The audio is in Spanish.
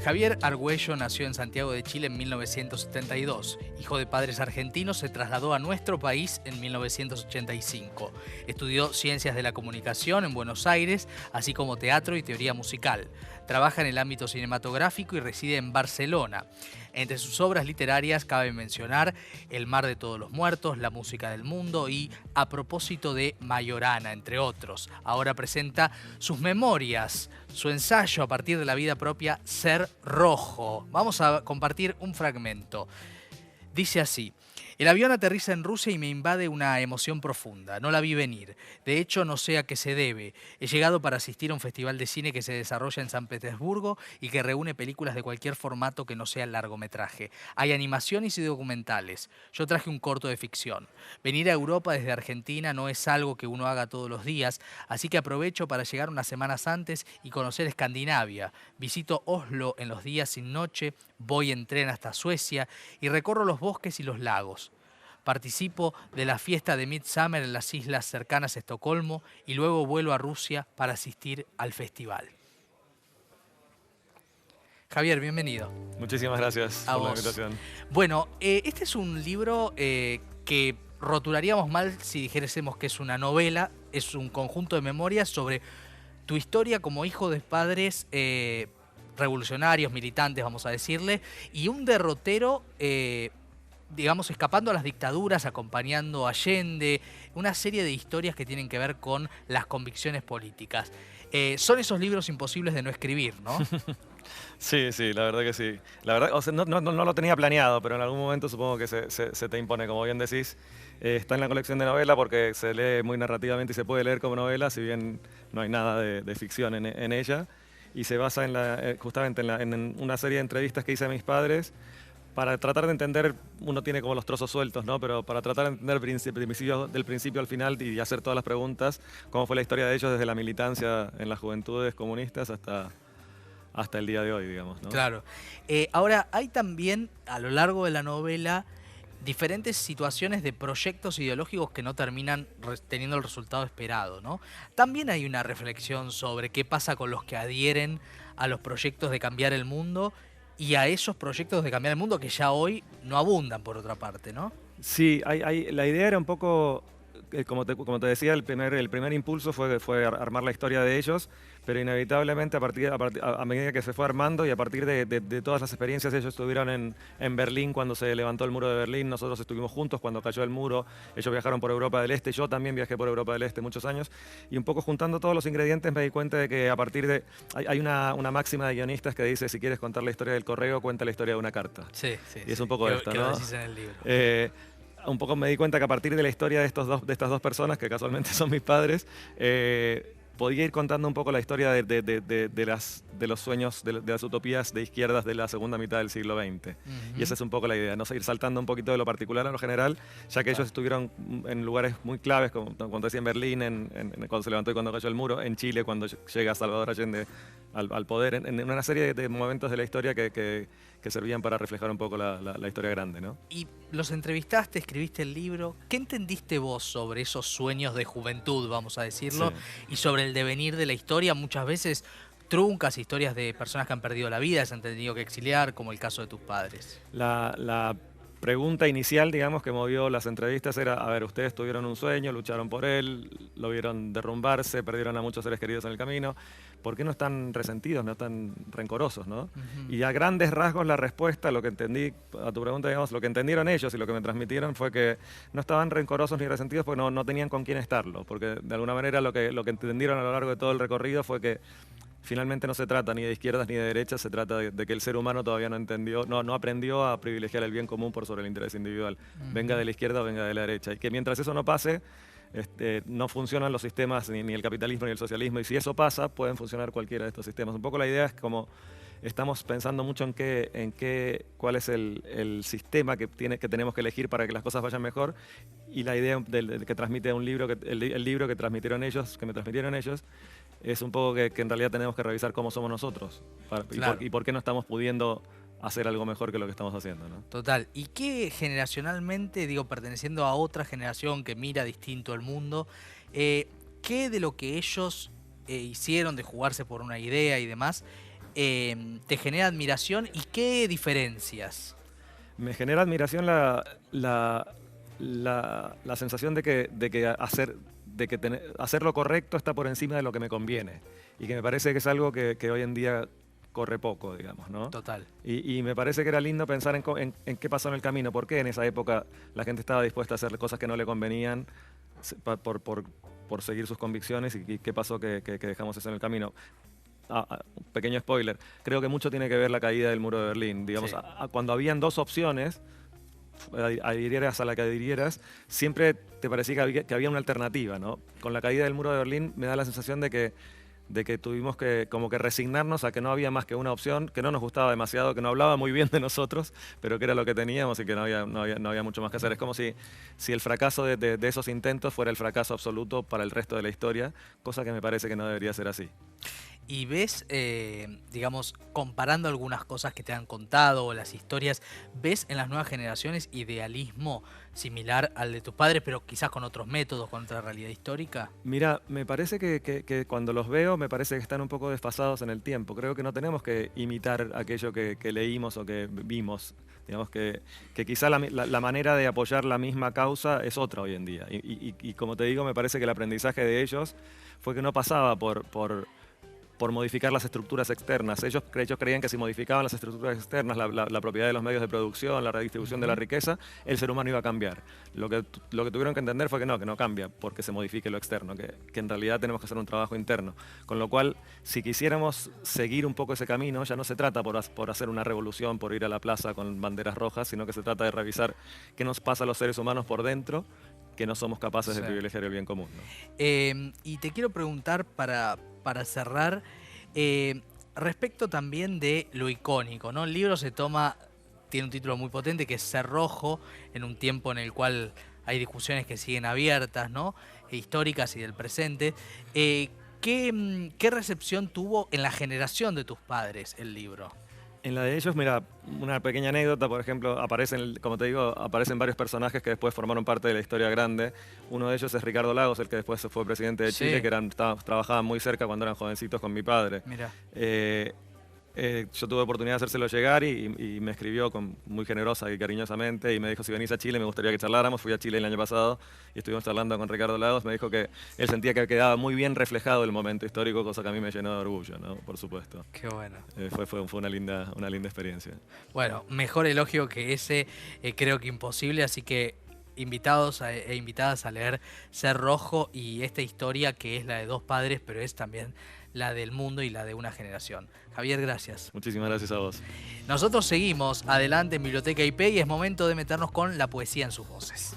Javier Argüello nació en Santiago de Chile en 1972. Hijo de padres argentinos, se trasladó a nuestro país en 1985. Estudió Ciencias de la Comunicación en Buenos Aires, así como teatro y teoría musical. Trabaja en el ámbito cinematográfico y reside en Barcelona. Entre sus obras literarias cabe mencionar El mar de todos los muertos, La música del mundo y A propósito de Mayorana, entre otros. Ahora presenta sus memorias, su ensayo a partir de la vida propia, Ser Rojo. Vamos a compartir un fragmento. Dice así: el avión aterriza en Rusia y me invade una emoción profunda. No la vi venir. De hecho, no sé a qué se debe. He llegado para asistir a un festival de cine que se desarrolla en San Petersburgo y que reúne películas de cualquier formato que no sea el largometraje. Hay animaciones y documentales. Yo traje un corto de ficción. Venir a Europa desde Argentina no es algo que uno haga todos los días, así que aprovecho para llegar unas semanas antes y conocer Escandinavia. Visito Oslo en los días sin noche, voy en tren hasta Suecia y recorro los bosques y los lagos. Participo de la fiesta de Midsummer en las islas cercanas a Estocolmo y luego vuelo a Rusia para asistir al festival. Javier, bienvenido. Muchísimas gracias por la invitación. Bueno, este es un libro que rotularíamos mal si dijésemos que es una novela. Es un conjunto de memorias sobre tu historia como hijo de padres revolucionarios, militantes, vamos a decirle, y un derrotero, digamos, escapando a las dictaduras, acompañando a Allende, una serie de historias que tienen que ver con las convicciones políticas. Son esos libros imposibles de no escribir, ¿no? Sí, sí, la verdad que sí. La verdad, o sea, no lo tenía planeado, pero en algún momento supongo que se te impone, como bien decís. Está en la colección de novela porque se lee muy narrativamente y se puede leer como novela, si bien no hay nada de ficción en ella. Y se basa justamente en una serie de entrevistas que hice a mis padres para tratar de entender. Uno tiene como los trozos sueltos, ¿no? Pero para tratar de entender del principio al final y hacer todas las preguntas, cómo fue la historia de ellos desde la militancia en las juventudes comunistas hasta el día de hoy, digamos, ¿no? Claro. Ahora, hay también, a lo largo de la novela, diferentes situaciones de proyectos ideológicos que no terminan teniendo el resultado esperado, ¿no? También hay una reflexión sobre qué pasa con los que adhieren a los proyectos de cambiar el mundo y a esos proyectos de cambiar el mundo que ya hoy no abundan, por otra parte, ¿no? Sí, la idea era un poco, como te decía, el primer impulso fue armar la historia de ellos, pero inevitablemente a medida que se fue armando y a partir de todas las experiencias, ellos estuvieron en Berlín cuando se levantó el muro de Berlín, nosotros estuvimos juntos cuando cayó el muro, ellos viajaron por Europa del Este, yo también viajé por Europa del Este muchos años, y un poco juntando todos los ingredientes me di cuenta de que a partir de... Hay una máxima de guionistas que dice: si quieres contar la historia del correo, cuenta la historia de una carta. Sí, sí. Y es un poco esto, que ¿no? lo decís en el libro. Un poco me di cuenta que a partir de la historia de estas dos personas, que casualmente son mis padres, podía ir contando un poco la historia de los sueños, de las utopías de izquierdas de la segunda mitad del siglo XX. Y esa es un poco la idea, ¿no? Seguir saltando un poquito de lo particular a lo general, ya que ellos estuvieron en lugares muy claves, como cuando decía en Berlín, cuando se levantó y cuando cayó el muro, en Chile cuando llega Salvador Allende al poder, en una serie de momentos de la historia que servían para reflejar un poco la historia grande, ¿no? Y los entrevistaste, escribiste el libro. ¿Qué entendiste vos sobre esos sueños de juventud, vamos a decirlo, Sí. y sobre el devenir de la historia? Muchas veces truncas, historias de personas que han perdido la vida, se han tenido que exiliar, como el caso de tus padres. La pregunta inicial, digamos, que movió las entrevistas era: a ver, ustedes tuvieron un sueño, lucharon por él, lo vieron derrumbarse, perdieron a muchos seres queridos en el camino. ¿Por qué no están resentidos, no están rencorosos, no? Y a grandes rasgos la respuesta, lo que entendí, a tu pregunta, digamos, lo que entendieron ellos y lo que me transmitieron fue que no estaban rencorosos ni resentidos porque no tenían con quién estarlo, porque de alguna manera lo que entendieron a lo largo de todo el recorrido fue que finalmente no se trata ni de izquierdas ni de derechas, se trata de que el ser humano todavía no aprendió a privilegiar el bien común por sobre el interés individual, venga de la izquierda o venga de la derecha, y que mientras eso no pase, no funcionan los sistemas, ni el capitalismo ni el socialismo, y si eso pasa, pueden funcionar cualquiera de estos sistemas. Un poco la idea es como estamos pensando mucho cuál es el sistema que tenemos que elegir para que las cosas vayan mejor, y la idea que transmite un libro, el libro que me transmitieron ellos, es un poco que en realidad tenemos que revisar cómo somos nosotros Claro. y por qué no estamos pudiendo hacer algo mejor que lo que estamos haciendo, ¿no? Total. ¿Y qué generacionalmente, digo, perteneciendo a otra generación que mira distinto el mundo, qué de lo que ellos hicieron, de jugarse por una idea y demás, te genera admiración y qué diferencias? Me genera admiración la sensación de que hacer lo correcto está por encima de lo que me conviene. Y que me parece que es algo que hoy en día corre poco, digamos, ¿no? Total. Y me parece que era lindo pensar en qué pasó en el camino, por qué en esa época la gente estaba dispuesta a hacer cosas que no le convenían por seguir sus convicciones y qué pasó que dejamos eso en el camino. Un pequeño spoiler, creo que mucho tiene que ver la caída del muro de Berlín. Digamos, Sí. cuando habían dos opciones, adhirieras a la que adhirieras, siempre te parecía que había una alternativa, ¿no? Con la caída del muro de Berlín me da la sensación de que tuvimos que como que resignarnos a que no había más que una opción, que no nos gustaba demasiado, que no hablaba muy bien de nosotros, pero que era lo que teníamos y que no había mucho más que hacer. Es como si el fracaso de esos intentos fuera el fracaso absoluto para el resto de la historia, cosa que me parece que no debería ser así. Y ves, digamos, comparando algunas cosas que te han contado o las historias, ¿ves en las nuevas generaciones idealismo similar al de tus padres, pero quizás con otros métodos, con otra realidad histórica? Mira, me parece que cuando los veo, me parece que están un poco desfasados en el tiempo. Creo que no tenemos que imitar aquello que leímos o que vimos. Digamos que quizá la manera de apoyar la misma causa es otra hoy en día. Y como te digo, me parece que el aprendizaje de ellos fue que no pasaba por modificar las estructuras externas. Ellos creían que si modificaban las estructuras externas, la propiedad de los medios de producción, la redistribución de la riqueza, el ser humano iba a cambiar. Lo que tuvieron que entender fue que no cambia porque se modifique lo externo, que en realidad tenemos que hacer un trabajo interno. Con lo cual, si quisiéramos seguir un poco ese camino, ya no se trata por hacer una revolución, por ir a la plaza con banderas rojas, sino que se trata de revisar qué nos pasa a los seres humanos por dentro, que no somos capaces de privilegiar el bien común, ¿no? Y te quiero preguntar para cerrar, respecto también de lo icónico, ¿no? El libro tiene un título muy potente que es Cerrojo, en un tiempo en el cual hay discusiones que siguen abiertas, ¿no? Históricas y del presente. ¿Qué recepción tuvo en la generación de tus padres el libro? En la de ellos, mira, una pequeña anécdota, por ejemplo, como te digo, aparecen varios personajes que después formaron parte de la historia grande. Uno de ellos es Ricardo Lagos, el que después fue presidente de Chile, que trabajaban muy cerca cuando eran jovencitos con mi padre. Mira. Yo tuve oportunidad de hacérselo llegar y me escribió muy generosa y cariñosamente y me dijo, si venís a Chile me gustaría que charláramos. Fui a Chile el año pasado y estuvimos charlando con Ricardo Lagos. Me dijo que él sentía que quedaba muy bien reflejado el momento histórico, cosa que a mí me llenó de orgullo, ¿no? Por supuesto. Qué bueno. Fue una linda experiencia. Bueno, mejor elogio que ese, creo que imposible, así que invitados e invitadas a leer Cerrojo y esta historia que es la de dos padres, pero es también la del mundo y la de una generación. Javier, gracias. Muchísimas gracias a vos. Nosotros seguimos adelante en Biblioteca IP y es momento de meternos con la poesía en sus voces.